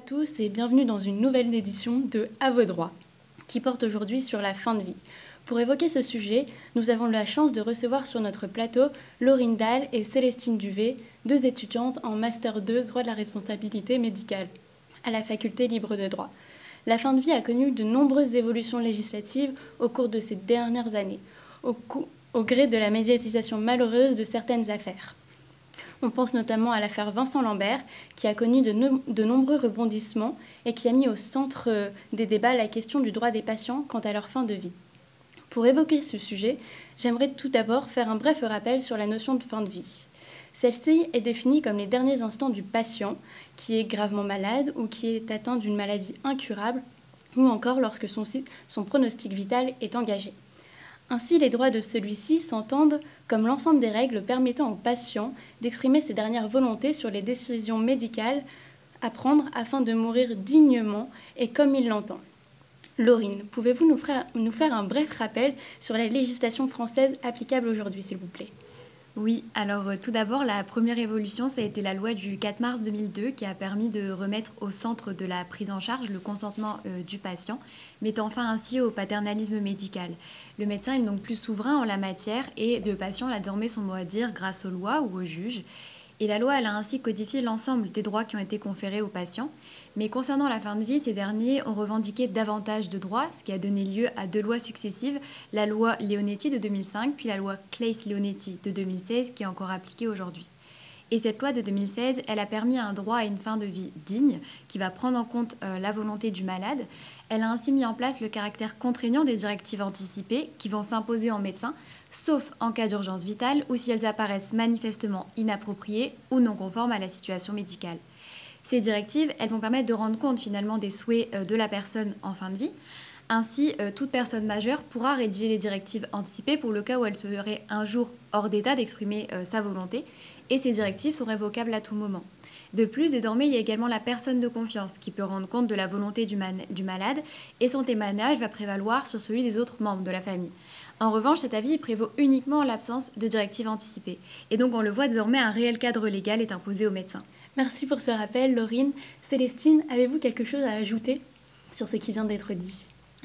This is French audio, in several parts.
tous et bienvenue dans une nouvelle édition de À vos droits, qui porte aujourd'hui sur la fin de vie. Pour évoquer ce sujet, nous avons la chance de recevoir sur notre plateau Laurine Dalle et Célestine Duvet, deux étudiantes en Master 2 droit de la responsabilité médicale à la faculté libre de droit. La fin de vie a connu de nombreuses évolutions législatives au cours de ces dernières années, au gré de la médiatisation malheureuse de certaines affaires. On pense notamment à l'affaire Vincent Lambert, qui a connu de nombreux rebondissements et qui a mis au centre des débats la question du droit des patients quant à leur fin de vie. Pour évoquer ce sujet, j'aimerais tout d'abord faire un bref rappel sur la notion de fin de vie. Celle-ci est définie comme les derniers instants du patient qui est gravement malade ou qui est atteint d'une maladie incurable ou encore lorsque son pronostic vital est engagé. Ainsi, les droits de celui-ci s'entendent comme l'ensemble des règles permettant au patient d'exprimer ses dernières volontés sur les décisions médicales à prendre afin de mourir dignement et comme il l'entend. Laurine, pouvez-vous nous faire un bref rappel sur la législation française applicable aujourd'hui, s'il vous plaît ? Oui, alors tout d'abord, la première évolution, ça a été la loi du 4 mars 2002 qui a permis de remettre au centre de la prise en charge le consentement du patient, mettant fin ainsi au paternalisme médical. Le médecin est donc plus souverain en la matière et le patient a désormais son mot à dire grâce aux lois ou aux juges. Et la loi elle a ainsi codifié l'ensemble des droits qui ont été conférés aux patients. Mais concernant la fin de vie, ces derniers ont revendiqué davantage de droits, ce qui a donné lieu à deux lois successives, la loi Leonetti de 2005, puis la loi Claeys-Leonetti de 2016, qui est encore appliquée aujourd'hui. Et cette loi de 2016, elle a permis un droit à une fin de vie digne, qui va prendre en compte la volonté du malade. Elle a ainsi mis en place le caractère contraignant des directives anticipées qui vont s'imposer aux médecins, sauf en cas d'urgence vitale ou si elles apparaissent manifestement inappropriées ou non conformes à la situation médicale. Ces directives, elles vont permettre de rendre compte finalement des souhaits de la personne en fin de vie. Ainsi, toute personne majeure pourra rédiger les directives anticipées pour le cas où elle serait un jour hors d'état d'exprimer sa volonté. Et ces directives sont révocables à tout moment. De plus, désormais, il y a également la personne de confiance qui peut rendre compte de la volonté du malade et son témoignage va prévaloir sur celui des autres membres de la famille. En revanche, cet avis prévaut uniquement en l'absence de directives anticipées. Et donc, on le voit désormais, un réel cadre légal est imposé aux médecins. Merci pour ce rappel, Laurine. Célestine, avez-vous quelque chose à ajouter sur ce qui vient d'être dit ?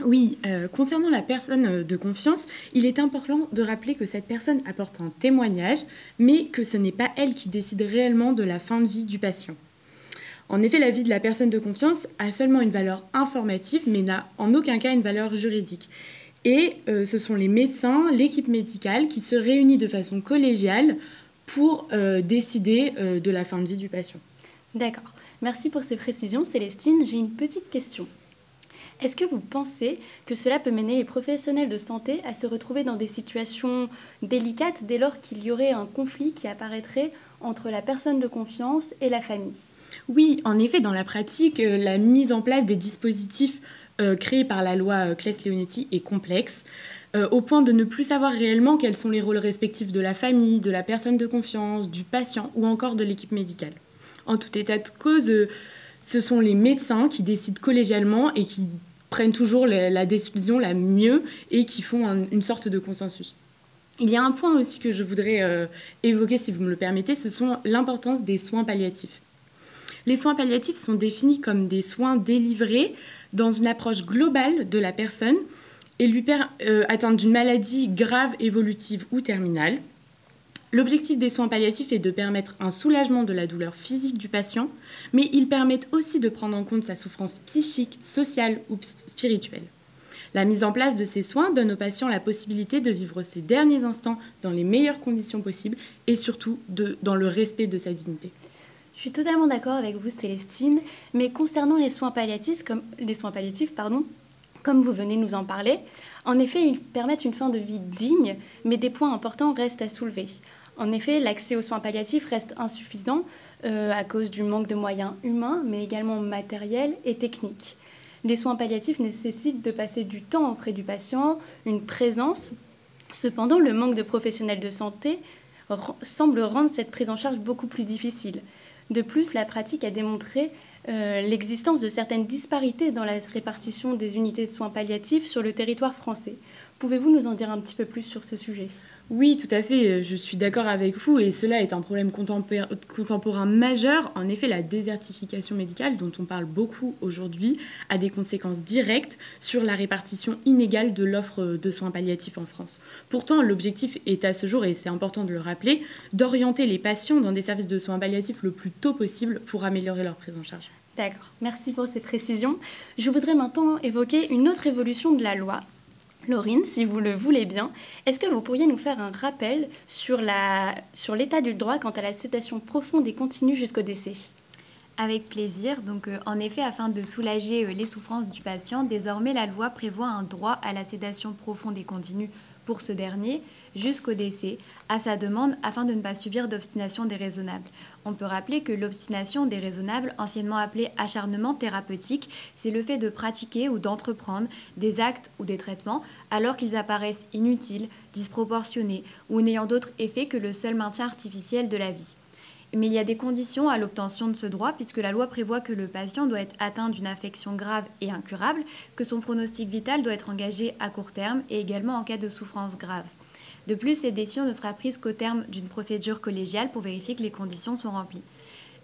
Oui, concernant la personne de confiance, il est important de rappeler que cette personne apporte un témoignage, mais que ce n'est pas elle qui décide réellement de la fin de vie du patient. En effet, l'avis de la personne de confiance a seulement une valeur informative, mais n'a en aucun cas une valeur juridique. Et ce sont les médecins, l'équipe médicale, qui se réunit de façon collégiale pour décider de la fin de vie du patient. D'accord. Merci pour ces précisions, Célestine. J'ai une petite question. Est-ce que vous pensez que cela peut mener les professionnels de santé à se retrouver dans des situations délicates dès lors qu'il y aurait un conflit qui apparaîtrait entre la personne de confiance et la famille ? Oui, en effet, dans la pratique, la mise en place des dispositifs créés par la loi Claeys-Leonetti est complexe, au point de ne plus savoir réellement quels sont les rôles respectifs de la famille, de la personne de confiance, du patient ou encore de l'équipe médicale. En tout état de cause, ce sont les médecins qui décident collégialement et qui prennent toujours la décision la mieux et qui font une sorte de consensus. Il y a un point aussi que je voudrais évoquer, si vous me le permettez, ce sont l'importance des soins palliatifs. Les soins palliatifs sont définis comme des soins délivrés dans une approche globale de la personne et lui atteinte d'une maladie grave, évolutive ou terminale. L'objectif des soins palliatifs est de permettre un soulagement de la douleur physique du patient, mais ils permettent aussi de prendre en compte sa souffrance psychique, sociale ou spirituelle. La mise en place de ces soins donne au patient la possibilité de vivre ses derniers instants dans les meilleures conditions possibles et surtout dans le respect de sa dignité. Je suis totalement d'accord avec vous, Célestine, mais concernant les soins palliatifs, comme vous venez de nous en parler, en effet, ils permettent une fin de vie digne, mais des points importants restent à soulever. En effet, l'accès aux soins palliatifs reste insuffisant à cause du manque de moyens humains, mais également matériels et techniques. Les soins palliatifs nécessitent de passer du temps auprès du patient, une présence. Cependant, le manque de professionnels de santé semble rendre cette prise en charge beaucoup plus difficile. De plus, la pratique a démontré l'existence de certaines disparités dans la répartition des unités de soins palliatifs sur le territoire français. Pouvez-vous nous en dire un petit peu plus sur ce sujet ? Oui, tout à fait, je suis d'accord avec vous et cela est un problème contemporain majeur. En effet, la désertification médicale, dont on parle beaucoup aujourd'hui, a des conséquences directes sur la répartition inégale de l'offre de soins palliatifs en France. Pourtant, l'objectif est à ce jour, et c'est important de le rappeler, d'orienter les patients dans des services de soins palliatifs le plus tôt possible pour améliorer leur prise en charge. D'accord, merci pour ces précisions. Je voudrais maintenant évoquer une autre évolution de la loi. Laurine, si vous le voulez bien, est-ce que vous pourriez nous faire un rappel sur l'état du droit quant à la sédation profonde et continue jusqu'au décès ? Avec plaisir. Donc, en effet, afin de soulager les souffrances du patient, désormais la loi prévoit un droit à la sédation profonde et continue pour ce dernier jusqu'au décès, à sa demande, afin de ne pas subir d'obstination déraisonnable. On peut rappeler que l'obstination déraisonnable, anciennement appelée acharnement thérapeutique, c'est le fait de pratiquer ou d'entreprendre des actes ou des traitements alors qu'ils apparaissent inutiles, disproportionnés ou n'ayant d'autre effet que le seul maintien artificiel de la vie. Mais il y a des conditions à l'obtention de ce droit puisque la loi prévoit que le patient doit être atteint d'une affection grave et incurable, que son pronostic vital doit être engagé à court terme et également en cas de souffrance grave. De plus, cette décision ne sera prise qu'au terme d'une procédure collégiale pour vérifier que les conditions sont remplies.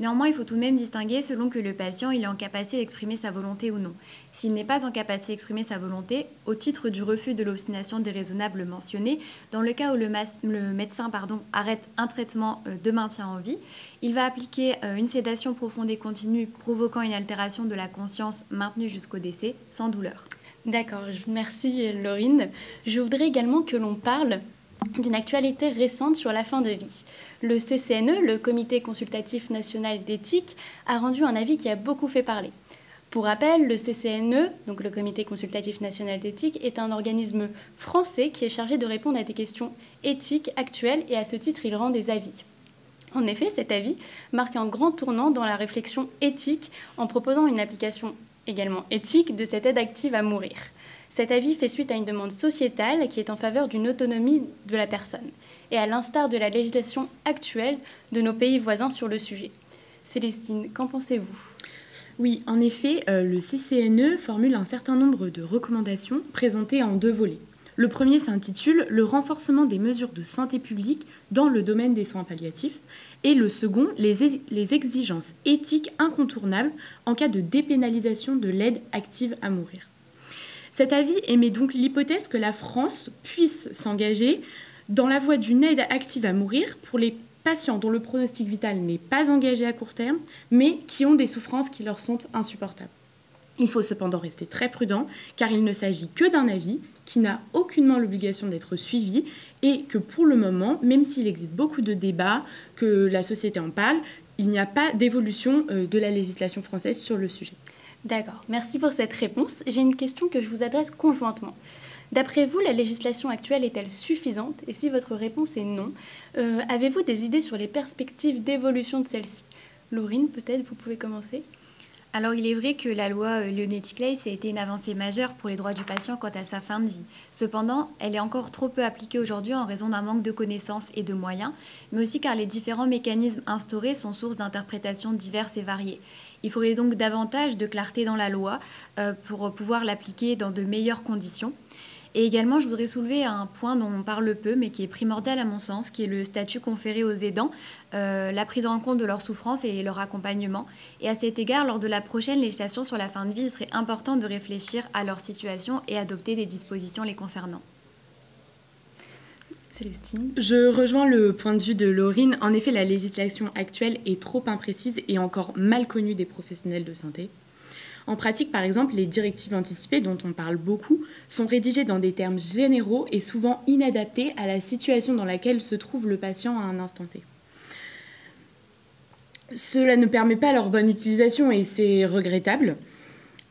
Néanmoins, il faut tout de même distinguer selon que le patient il est en capacité d'exprimer sa volonté ou non. S'il n'est pas en capacité d'exprimer sa volonté, au titre du refus de l'obstination déraisonnable mentionnée, dans le cas où le médecin arrête un traitement de maintien en vie, il va appliquer une sédation profonde et continue provoquant une altération de la conscience maintenue jusqu'au décès sans douleur. D'accord, merci Laurine. Je voudrais également que l'on parle d'une actualité récente sur la fin de vie. Le CCNE, le Comité consultatif national d'éthique, a rendu un avis qui a beaucoup fait parler. Pour rappel, le CCNE, donc le Comité consultatif national d'éthique, est un organisme français qui est chargé de répondre à des questions éthiques actuelles et à ce titre, il rend des avis. En effet, cet avis marque un grand tournant dans la réflexion éthique en proposant une application également éthique de cette aide active à mourir. Cet avis fait suite à une demande sociétale qui est en faveur d'une autonomie de la personne, et à l'instar de la législation actuelle de nos pays voisins sur le sujet. Célestine, qu'en pensez-vous ? Oui, en effet, le CCNE formule un certain nombre de recommandations présentées en 2 volets. Le premier s'intitule « Le renforcement des mesures de santé publique dans le domaine des soins palliatifs » et le second « Les exigences éthiques incontournables en cas de dépénalisation de l'aide active à mourir ». Cet avis émet donc l'hypothèse que la France puisse s'engager dans la voie d'une aide active à mourir pour les patients dont le pronostic vital n'est pas engagé à court terme, mais qui ont des souffrances qui leur sont insupportables. Il faut cependant rester très prudent, car il ne s'agit que d'un avis qui n'a aucunement l'obligation d'être suivi et que pour le moment, même s'il existe beaucoup de débats, que la société en parle, il n'y a pas d'évolution de la législation française sur le sujet. D'accord, merci pour cette réponse. J'ai une question que je vous adresse conjointement. D'après vous, la législation actuelle est-elle suffisante ? Et si votre réponse est non, avez-vous des idées sur les perspectives d'évolution de celle-ci ? Laurine, peut-être, vous pouvez commencer ? Alors, il est vrai que la loi Leonetti-Claeys a été une avancée majeure pour les droits du patient quant à sa fin de vie. Cependant, elle est encore trop peu appliquée aujourd'hui en raison d'un manque de connaissances et de moyens, mais aussi car les différents mécanismes instaurés sont source d'interprétations diverses et variées. Il faudrait donc davantage de clarté dans la loi pour pouvoir l'appliquer dans de meilleures conditions. Et également, je voudrais soulever un point dont on parle peu, mais qui est primordial à mon sens, qui est le statut conféré aux aidants, la prise en compte de leurs souffrances et leur accompagnement. Et à cet égard, lors de la prochaine législation sur la fin de vie, il serait important de réfléchir à leur situation et adopter des dispositions les concernant. Célestine ? Je rejoins le point de vue de Laurine. En effet, la législation actuelle est trop imprécise et encore mal connue des professionnels de santé. En pratique, par exemple, les directives anticipées, dont on parle beaucoup, sont rédigées dans des termes généraux et souvent inadaptés à la situation dans laquelle se trouve le patient à un instant T. Cela ne permet pas leur bonne utilisation et c'est regrettable.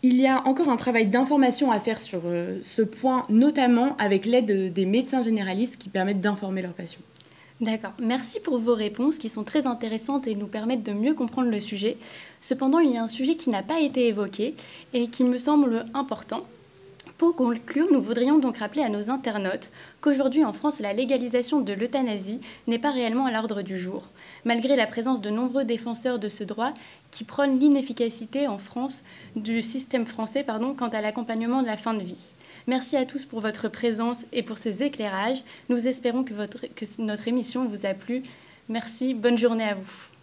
Il y a encore un travail d'information à faire sur ce point, notamment avec l'aide des médecins généralistes qui permettent d'informer leurs patients. D'accord, merci pour vos réponses qui sont très intéressantes et nous permettent de mieux comprendre le sujet. Cependant, il y a un sujet qui n'a pas été évoqué et qui me semble important. Pour conclure, nous voudrions donc rappeler à nos internautes qu'aujourd'hui en France, la légalisation de l'euthanasie n'est pas réellement à l'ordre du jour, malgré la présence de nombreux défenseurs de ce droit qui prônent l'inefficacité en France du système français quant à l'accompagnement de la fin de vie. Merci à tous pour votre présence et pour ces éclairages. Nous espérons que notre émission vous a plu. Merci, bonne journée à vous.